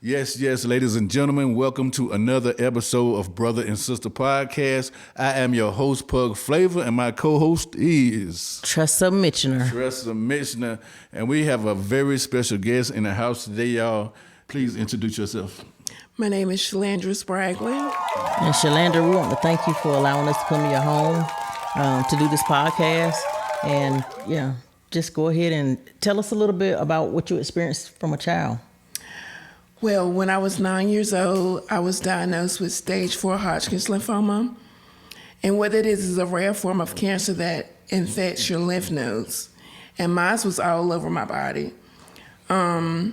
Yes, ladies and gentlemen, welcome to another episode of Brother and Sister Podcast. I am your host, Pug Flavor, and my co-host is... Tressa Mitchner. And we have a very special guest in the house today, y'all. Please introduce yourself. My name is Shalandra Spragley. And Shalandra, we want to thank you for allowing us to come to your home to do this podcast. And just go ahead and tell us a little bit about what you experienced from a child. Well, when I was 9 years old, I was diagnosed with stage 4 Hodgkin's lymphoma. And what it is a rare form of cancer that infects your lymph nodes. And mine was all over my body. I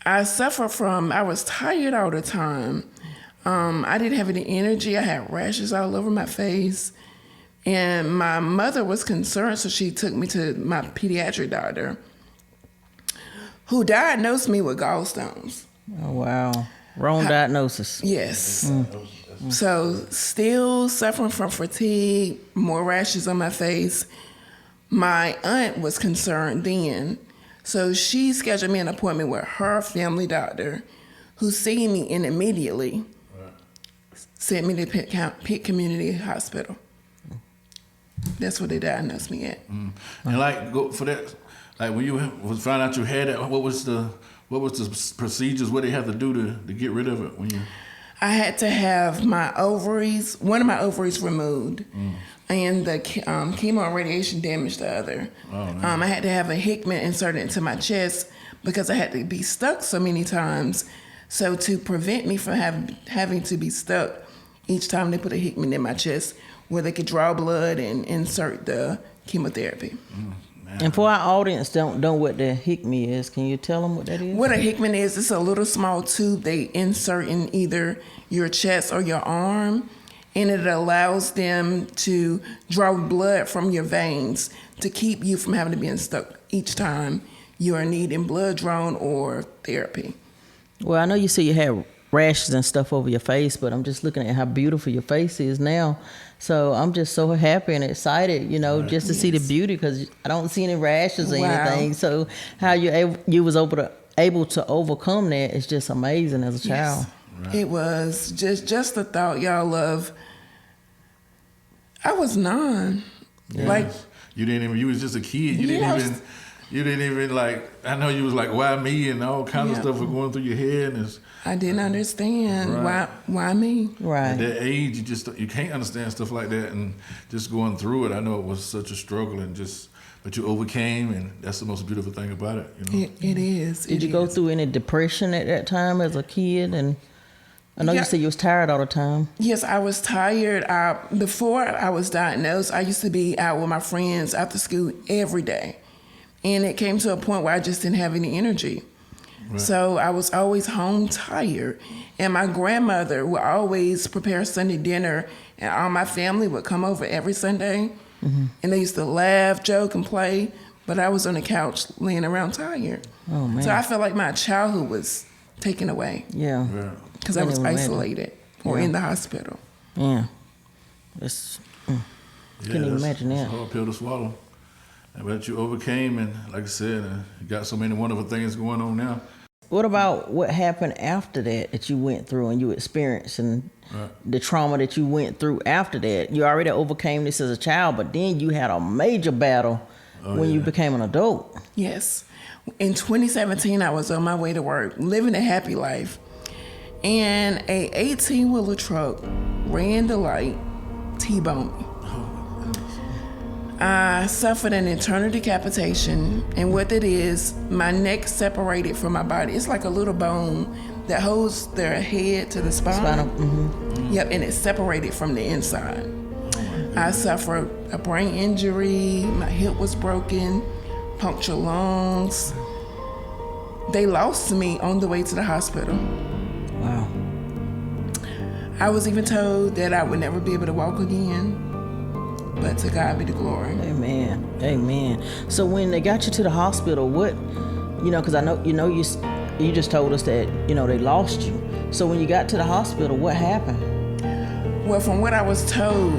was tired all the time. I didn't have any energy. I had rashes all over my face. And my mother was concerned, so she took me to my pediatric doctor, who diagnosed me with gallstones. Oh, wow. Wrong diagnosis. Yes. So still suffering from fatigue, more rashes on my face. My aunt was concerned then. So she scheduled me an appointment with her family doctor, who seen me and immediately sent me to Pitt Community Hospital. That's where they diagnosed me at. And for that, when you found out you had it, what was the procedures? What they have to do to get rid of it? I had to have one of my ovaries removed, and the chemo and radiation damaged the other. Oh, I had to have a Hickman inserted into my chest because I had to be stuck so many times. So to prevent me from having to be stuck each time they put a Hickman in my chest, where they could draw blood and insert the chemotherapy. And for our audience don't know what the Hickman is, can you tell them what that is? What a Hickman is, it's a little small tube they insert in either your chest or your arm, and it allows them to draw blood from your veins to keep you from having to be stuck each time you are needing blood drawn or therapy. Well, I know you said you had rashes and stuff over your face, but I'm just looking at how beautiful your face is now. So I'm just so happy and excited, just to see the beauty, because I don't see any rashes or anything. So how you was able to overcome that is just amazing as a child. Right. It was just the thought, y'all, of I was 9. Yeah. You was just a kid. You didn't even I know you was like, why me, and all kinds of stuff were going through your head. And I didn't understand why me. Right. At that age, you can't understand stuff like that, and just going through it, I know it was such a struggle, but you overcame, and that's the most beautiful thing about it. It is. Did you go through any depression at that time as a kid? And I know you said you was tired all the time. Yes, I was tired. Before I was diagnosed, I used to be out with my friends after school every day. And it came to a point where I just didn't have any energy. Right. So I was always home tired. And my grandmother would always prepare Sunday dinner, and all my family would come over every Sunday. Mm-hmm. And they used to laugh, joke, and play. But I was on the couch laying around tired. Oh, man. So I felt like my childhood was taken away. Yeah. Because I was isolated or in the hospital. Yeah. Couldn't even imagine that. It's a hard pill to swallow. But you overcame, and like I said, you got so many wonderful things going on now. What about what happened after that you went through and you experienced, and the trauma that you went through after that? You already overcame this as a child, but then you had a major battle when you became an adult. Yes. In 2017, I was on my way to work, living a happy life, and a 18-wheeler truck ran the light, T-boned me. I suffered an internal decapitation, and what it is, my neck separated from my body. It's like a little bone that holds their head to the spine. Mm-hmm. Yep, and it's separated from the inside. I suffered a brain injury, my hip was broken, punctured lungs. They lost me on the way to the hospital. Wow. I was even told that I would never be able to walk again. But to God be the glory. Amen. So when they got you to the hospital, because I know, you just told us that, they lost you. So when you got to the hospital, what happened? Well, from what I was told,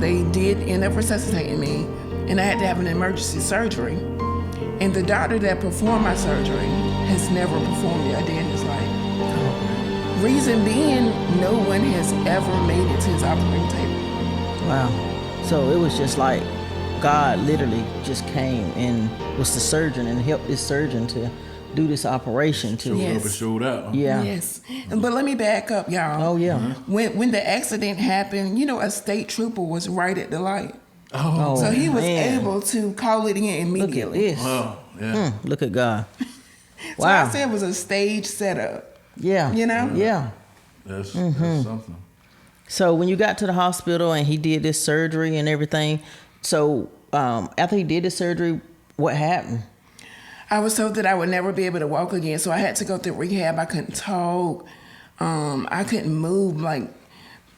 they did end up resuscitating me, and I had to have an emergency surgery. And the doctor that performed my surgery has never performed it a day in his life. reason being, no one has ever made it to his operating table. Wow. So it was just like God literally just came and was the surgeon and helped this surgeon to do this operation to. Showed up and showed out. Huh? Yeah. Yes. But let me back up, y'all. Oh yeah. When the accident happened, a state trooper was right at the light. Oh, So he was man. able to call it in Look at immediately. this. oh, yeah. Look at God. So Wow. I said it was a stage setup. Yeah. Yeah. That's Mm-hmm. something. So when you got to the hospital and he did this surgery and everything, so after he did the surgery, what happened? I was told that I would never be able to walk again, so I had to go through rehab. I couldn't talk. I couldn't move. Like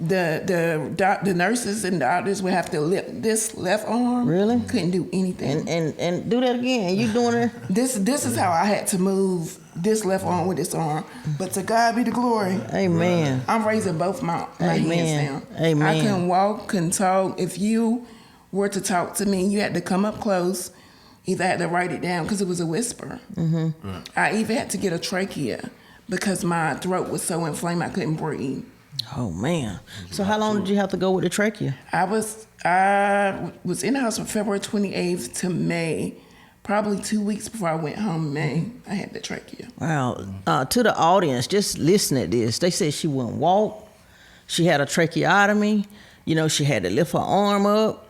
the nurses and doctors would have to lift this left arm. Really? Couldn't do anything. And do that again. You doing it? This is how I had to move this left arm with this arm. But to God be the glory. Amen. I'm raising both my Amen. hands down. Amen. I couldn't walk, couldn't talk. If you were to talk to me, you had to come up close. Either had to write it down because it was a whisper. Mm-hmm. I even had to get a trachea because my throat was so inflamed I couldn't breathe. Oh man. So how long did you have to go with the trachea? I was in the house from February 28th to May. Probably 2 weeks before I went home in May, I had the trachea. Wow. To the audience, just listen at this. They said she wouldn't walk. She had a tracheotomy. She had to lift her arm up.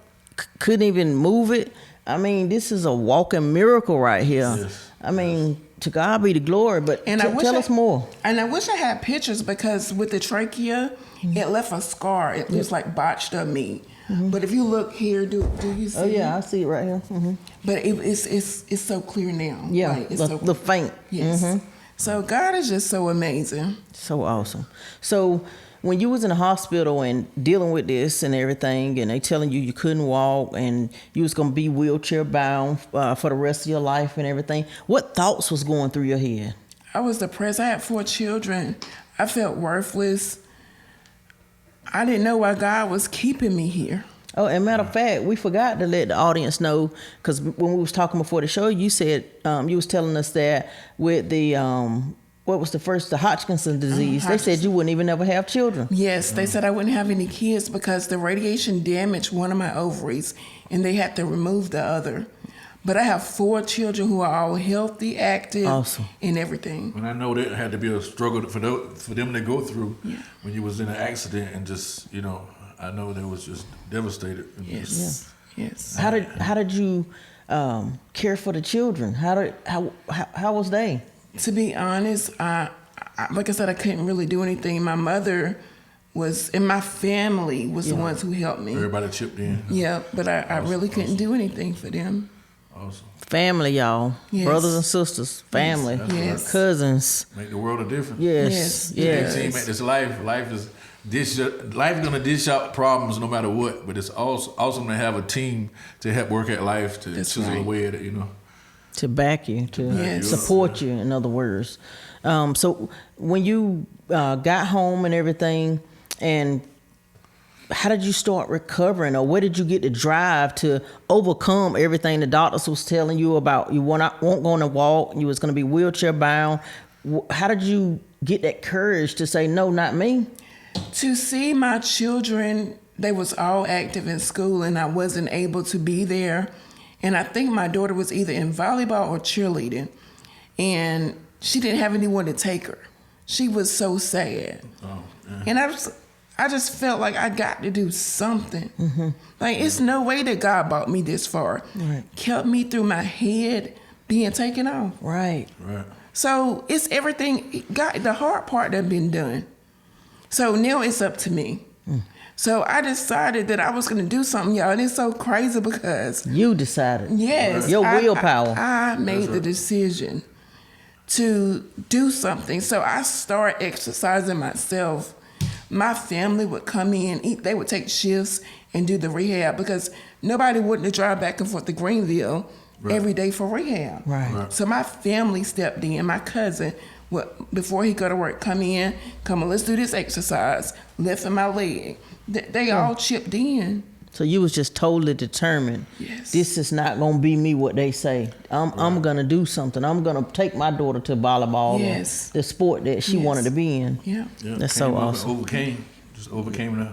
Couldn't even move it. I mean, this is a walking miracle right here. Yes. I mean, to God be the glory, but tell us more. And I wish I had pictures because with the trachea, it left a scar. It was like botched up meat. But if you look here, do you see? Oh yeah, I see it right here. Mm-hmm. But it's so clear now. Yeah, Like, it's the faint. Yes. Mm-hmm. So God is just so amazing. So awesome. So when you was in the hospital and dealing with this and everything, and they telling you couldn't walk and you was gonna be wheelchair bound for the rest of your life and everything, what thoughts was going through your head? I was depressed. I had 4 children. I felt worthless. I didn't know why God was keeping me here. Oh, and matter of fact, we forgot to let the audience know, because when we was talking before the show, you said you was telling us that with the what was the Hodgkin's disease? They said you wouldn't even ever have children. Yes, they said I wouldn't have any kids because the radiation damaged one of my ovaries and they had to remove the other. But I have 4 children who are all healthy, active, Awesome. and everything. And I know that had to be a struggle for them to go through when you was in an accident and just, I know they was just devastated. Yes. Yes. How did you care for the children? How was they? To be honest, I like I said, I couldn't really do anything. My mother was, and my family was the ones who helped me. Everybody chipped in. Yeah, but I really couldn't do anything for them. Awesome. Family, y'all. Yes. Brothers and sisters. Family. Yes. Cousins. Make the world a difference. Yes. Yes. Team at this life is life gonna dish out problems no matter what, but it's also awesome to have a team to help work at life, to That's chisel right. away at it, To back you, to Yes. support you, in other words. So when you got home and everything, and how did you start recovering, or where did you get the drive to overcome everything the doctors was telling you about? You weren't going to walk, you was going to be wheelchair bound. How did you get that courage to say, no, not me? To see my children, they was all active in school and I wasn't able to be there. And I think my daughter was either in volleyball or cheerleading. And she didn't have anyone to take her. She was so sad. Oh, yeah. And I just felt like I got to do something. Like, it's no way that God brought me this far. Right. Kept me through my head being taken off. Right. Right. So it's everything, God, the hard part that been done. So now it's up to me. So I decided that I was going to do something, y'all. And it's so crazy because, You decided. yes, Your willpower. I made the decision to do something. So I started exercising myself. My family would come in, they would take shifts and do the rehab because nobody wanted to drive back and forth to Greenville every day for rehab. Right. So my family stepped in. My cousin, before he go to work, come on, let's do this exercise, lifting my leg. They all chipped in. So you was just totally determined. Yes. This is not gonna be me what they say. I'm gonna do something. I'm gonna take my daughter to volleyball. Yes. Or the sport that she wanted to be in. Yeah. That's so awesome. Overcame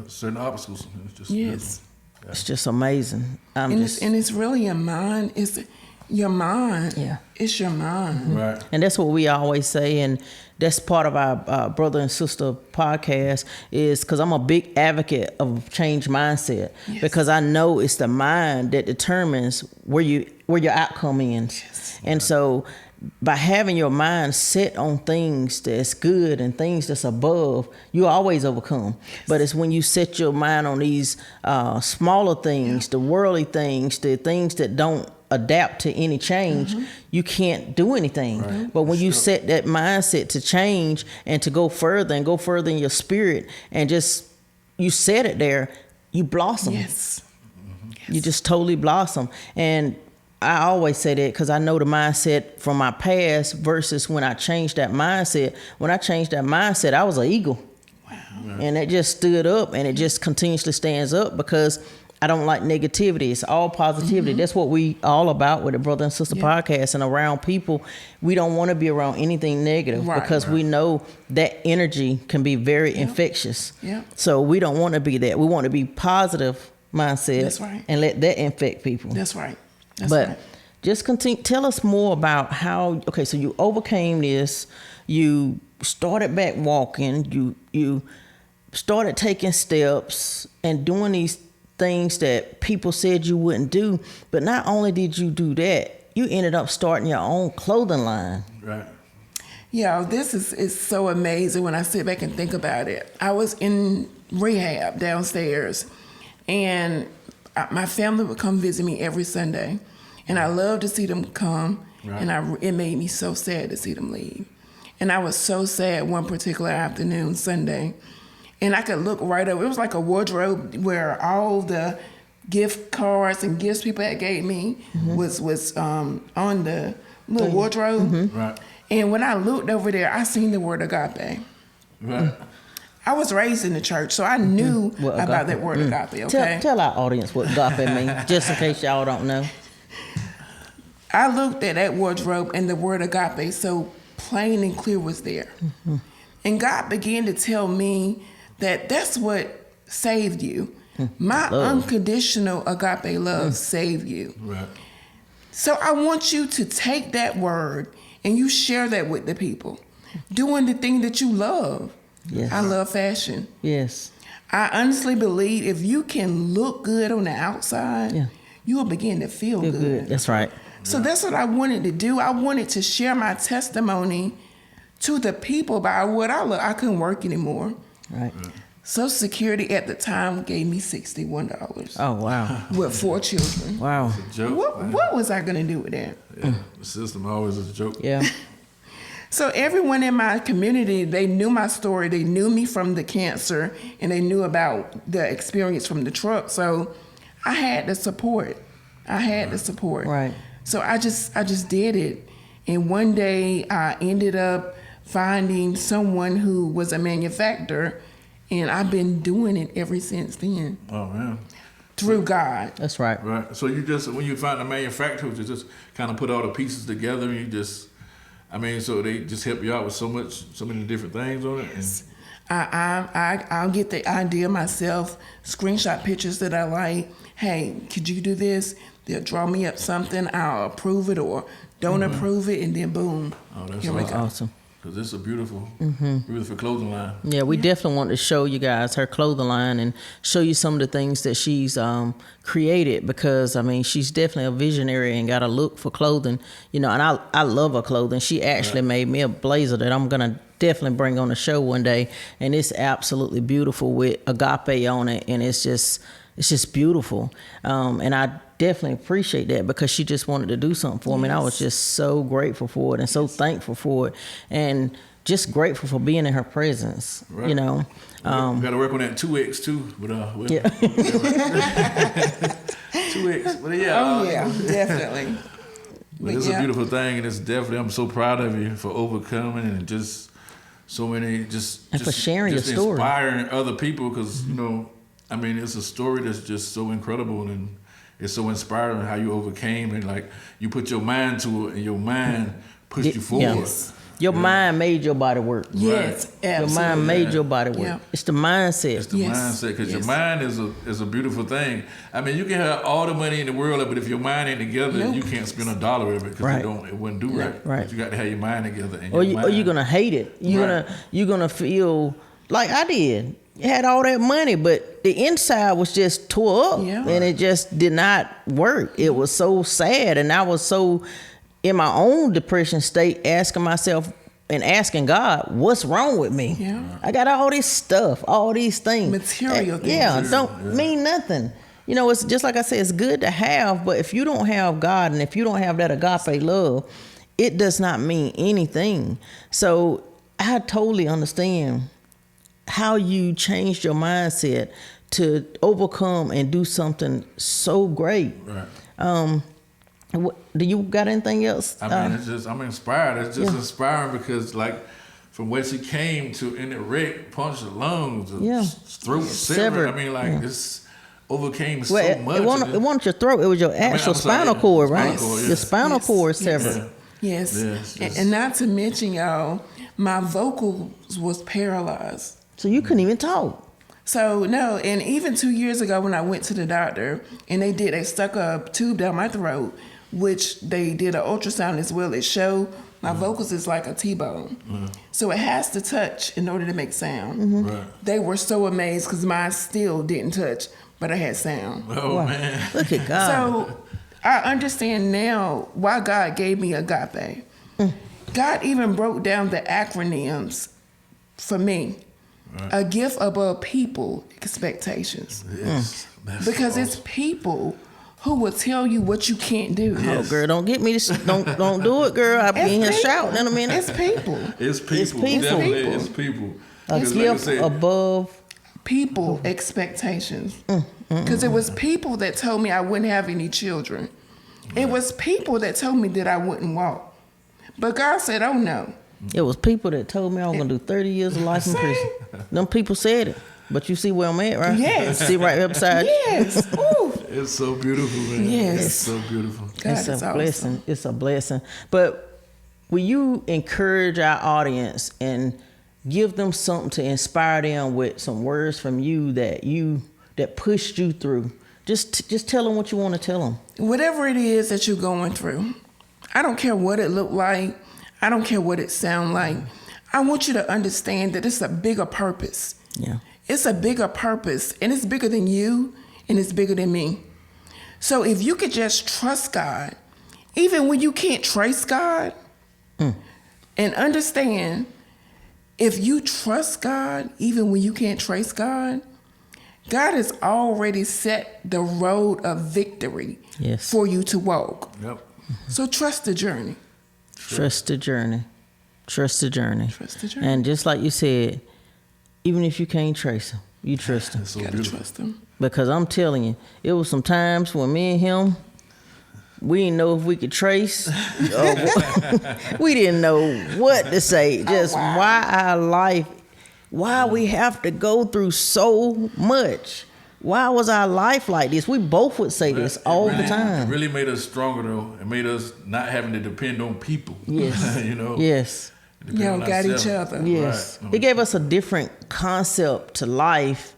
certain obstacles. It's just Yes. It's just amazing. It's really your mind. It's your mind. Yeah. It's your mind. right. And that's what we always say, and that's part of our brother and sister podcast, is because I'm a big advocate of change mindset. Yes. Because I know it's the mind that determines where your outcome ends. Yes. And so by having your mind set on things that's good and things that's above, you always overcome. Yes. But it's when you set your mind on these smaller things, the worldly things, the things that don't adapt to any change, you can't do anything. Right. But when you set that mindset to change and to go further in your spirit, and just you set it there, you blossom. Yes. You just totally blossom. And I always say that because I know the mindset from my past versus when I changed that mindset. When I changed that mindset, I was an eagle. Wow. And it just stood up, and it just continuously stands up because I don't like negativity. It's all positivity. That's what we all about with the Brother and Sister podcast. And around people, we don't want to be around anything negative because we know that energy can be very infectious. Yeah. So we don't want to be that. We want to be positive mindset. That's right. And let that infect people. That's right. But just continue. Tell us more about how. Okay, so you overcame this. You started back walking. You started taking steps and doing these things that people said you wouldn't do. But not only did you do that, you ended up starting your own clothing line. Right. Yeah, this is so amazing when I sit back and think about it. I was in rehab downstairs, and my family would come visit me every Sunday, and I love to see them come, and it made me so sad to see them leave. And I was so sad one particular afternoon, Sunday, and I could look right up. It was like a wardrobe where all the gift cards and gifts people had gave me was on the little wardrobe. Right. And when I looked over there, I seen the word agape. Right. I was raised in the church, so I knew about that word agape, okay? Tell our audience what agape means, just in case y'all don't know. I looked at that wardrobe, and the word agape so plain and clear was there. And God began to tell me that that's what saved you. My unconditional agape love saved you. Right. So I want you to take that word and you share that with the people, doing the thing that you love. Yes. I love fashion. Yes. I honestly believe if you can look good on the outside, you will begin to feel good. That's right. So that's what I wanted to do. I wanted to share my testimony to the people about what I love. I couldn't work anymore. Right. Social Security at the time gave me $61. Oh, wow. With 4 children. Wow. Joke. What was I going to do with that? Yeah. The system always is a joke. Yeah. So everyone in my community, they knew my story. They knew me from the cancer, and they knew about the experience from the truck. So I had the support. Right. So I just did it. And one day I ended up finding someone who was a manufacturer, and I've been doing it ever since then. Oh, man. Through God. That's right. Right. So you just, when you find a manufacturer, you just kind of put all the pieces together, and you just, so they just help you out with so many different things on it. Yes. I'll get the idea myself, screenshot pictures that I like. Hey, could you do this? They'll draw me up something. I'll approve it or don't approve it, and then boom. Oh, that's here we go. Awesome. Because it's a beautiful clothing line. Yeah, we definitely want to show you guys her clothing line and show you some of the things that she's created, because she's definitely a visionary and got a look for clothing, and I love her clothing. She actually made me a blazer that I'm gonna definitely bring on the show one day, and it's absolutely beautiful with agape on it, and it's just beautiful, and I definitely appreciate that because she just wanted to do something for me, and I was just so grateful for it and so thankful for it, and just grateful for being in her presence. Right. We got to work on that 2X too, but 2X, but Definitely. But it's a beautiful thing, and it's definitely, I'm so proud of you for overcoming and just so many, just for sharing your story, inspiring other people, because I mean, it's a story that's just so incredible and it's so inspiring how you overcame and like you put your mind to it and your mind pushed you forward. Yes. Your mind made your body work. Yes, absolutely. Your mind made your body work. Yeah. It's the mindset. It's the mindset, because your mind is a beautiful thing. I mean, you can have all the money in the world, but if your mind ain't together, you can't spend $1 of it because it wouldn't do right. Right. But you got to have your mind together. And Or you're gonna hate it. You're gonna feel like I did. You had all that money, but the inside was just tore up, and it just did not work. It was so sad, and I was so in my own depression state, asking myself and asking God, what's wrong with me? Yeah. I got all this stuff, all these things. Material things. Don't mean nothing. You know, it's just like I said, it's good to have, but if you don't have God and if you don't have that agape love, it does not mean anything. So I totally understand how you changed your mindset to overcome and do something so great. Right. Do you got anything else? I mean, I'm inspired. It's just inspiring because, like, from where she came to in the wreck, punched the lungs, throat severed. I mean, like, it's overcame so much. It wasn't your throat. It was your actual spinal cord, right? Your spinal cord severed. Yes. And not to mention, y'all, my vocals was paralyzed. So you couldn't even talk. So no, and even 2 years ago when I went to the doctor and they stuck a tube down my throat, which they did an ultrasound as well. It showed my vocals is like a T-bone. So it has to touch in order to make sound. Right. They were so amazed because mine still didn't touch, but I had sound. Oh, man. Look at God. So I understand now why God gave me Agape. God even broke down the acronyms for me. Right. A gift above people expectations. Yes. Because it's people who will tell you what you can't do. Oh, girl, don't get me to, don't do it, girl. I'll be in here shouting in a minute. It's people. It's people. Definitely, it's people. A gift above people expectations. Because it was people that told me I wouldn't have any children. It was people that told me that I wouldn't walk. But God said, oh no. It was people that told me I was going to do 30 years of life in prison. Them people said it. But you see where I'm at, right? Yes. See right upside. Yes. Ooh. It's so beautiful, man. Yes. It's so beautiful. God, it's a awesome. blessing. It's a blessing. But will you encourage our audience and give them something to inspire them with some words from you that pushed you through? Just tell them what you want to tell them. Whatever it is that you're going through, I don't care what it looked like. I don't care what it sound like. I want you to understand that it's a bigger purpose. Yeah. It's a bigger purpose, and it's bigger than you, and it's bigger than me. So if you could just trust God, even when you can't trace God, and understand, if you trust God, even when you can't trace God, God has already set the road of victory for you to walk. Yep. So trust the journey. Trust the journey. Trust the journey. Trust the journey. And just like you said, even if you can't trace him, you trust him. So Gotta trust him. Because I'm telling you, it was some times when me and him, we didn't know if we could trace. We didn't know what to say. Just why our life, why we have to go through so much. Why was our life like this? We both would say this all the time. It really made us stronger, though. It made us not having to depend on people. Yes. You know? Yes. Y'all got each other. Yes. Right. It gave us a different concept to life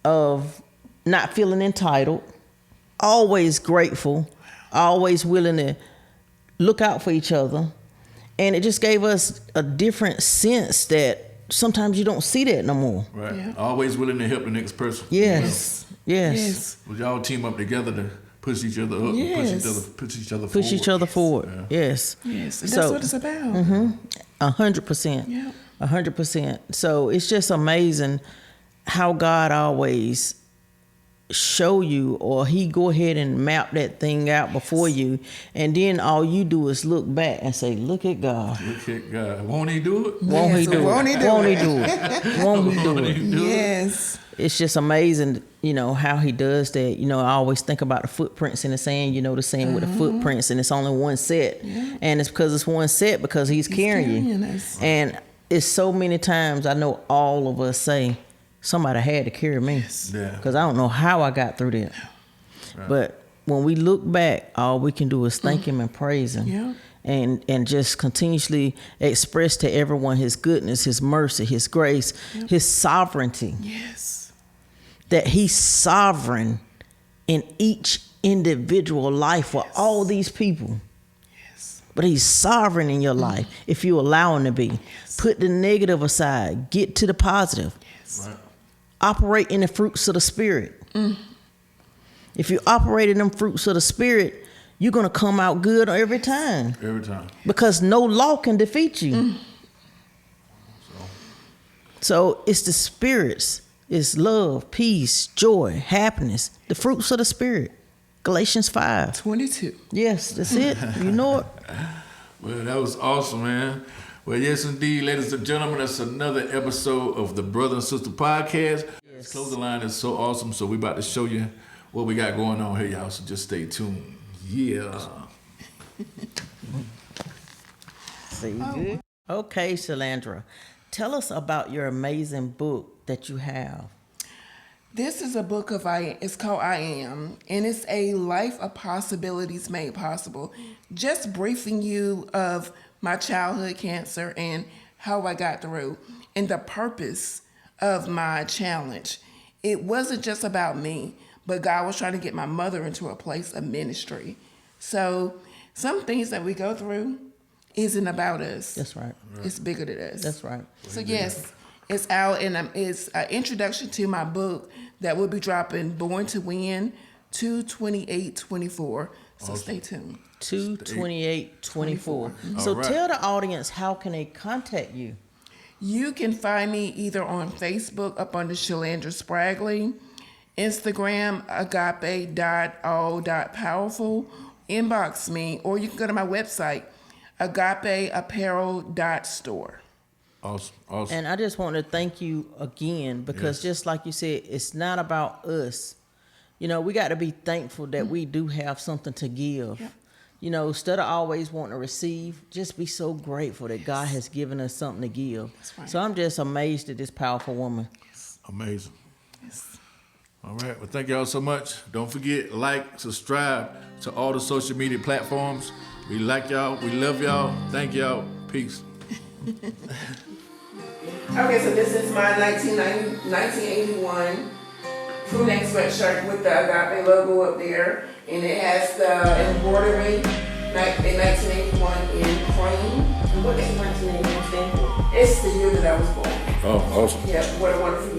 of not feeling entitled, always grateful, always willing to look out for each other. And it just gave us a different sense that sometimes you don't see that no more. Right. Yeah. Always willing to help the next person. Yes. Yes. Yes. Would y'all team up together to push each other up, Yes. push each other forward. Push each other forward. Yeah. Yes. Yes. And So- that's what it's about. 100%. Yeah. 100%. So it's just amazing how God always show you, or he go ahead and map that thing out before you, and then all you do is look back and say, look at God. Look at God. Won't he do it? Won't he do Won't it? he do Won't he it? do it? Won't he do Won't it? he do it? Yes. It's just amazing, how he does that. I always think about the footprints in the sand, the sand with the footprints, and it's only one set. Yeah. And it's because it's one set because he's carrying you. carrying us. And it's so many times I know all of us say, somebody had to carry me. Yeah. Because I don't know how I got through that. Right. But when we look back, all we can do is thank him and praise him. Yeah. And just continuously express to everyone his goodness, his mercy, his grace, his sovereignty. Yes. That he's sovereign in each individual life for all these people. Yes. But he's sovereign in your life if you allow him to be. Put the negative aside. Get to the positive. Yes. Right. Operate in the fruits of the Spirit. If you operate in them fruits of the Spirit, you're going to come out good every time. Every time. Because no law can defeat you. So it's the spirits. It's love, peace, joy, happiness. The fruits of the Spirit. Galatians 5. 22. Yes, that's it. You know it. Well, that was awesome, man. Well, yes, indeed, ladies and gentlemen, that's another episode of the Brother and Sister Podcast. This closing line is so awesome, so we about to show you what we got going on here, y'all, so just stay tuned. Yeah. See, good. Okay, Shalandra, tell us about your amazing book that you have. This is a book of it's called I Am, and it's a life of possibilities made possible. Just briefing you of my childhood cancer and how I got through and the purpose of my challenge. It wasn't just about me, but God was trying to get my mother into a place of ministry. So some things that we go through isn't about us. That's right. It's bigger than us. That's right. So yes, it's out, and it's an introduction to my book that will be dropping Born to Win 2/28/24. So stay tuned. 2/28/24. So All right. tell the audience, how can they contact you? You can find me either on Facebook up under Shalandra Spragley, Instagram Agape.all.powerful, inbox me, or you can go to my website AgapeApparel.store. Awesome. Awesome. And I just want to thank you again because just like you said, it's not about us. You know, we got to be thankful that we do have something to give. Yep. You know, instead of always wanting to receive, just be so grateful that God has given us something to give. That's right. So I'm just amazed at this powerful woman. Amazing. Yes. All right. Well, thank y'all so much. Don't forget, like, subscribe to all the social media platforms. We like y'all. We love y'all. Thank y'all. Peace. Okay, so this is my 1981 Prunex sweatshirt with the Agape logo up there, and it has the embroidery in 1981 in cream. What does 1981 stand for? It's the year that I was born. Oh, awesome. Yeah, what a wonderful year.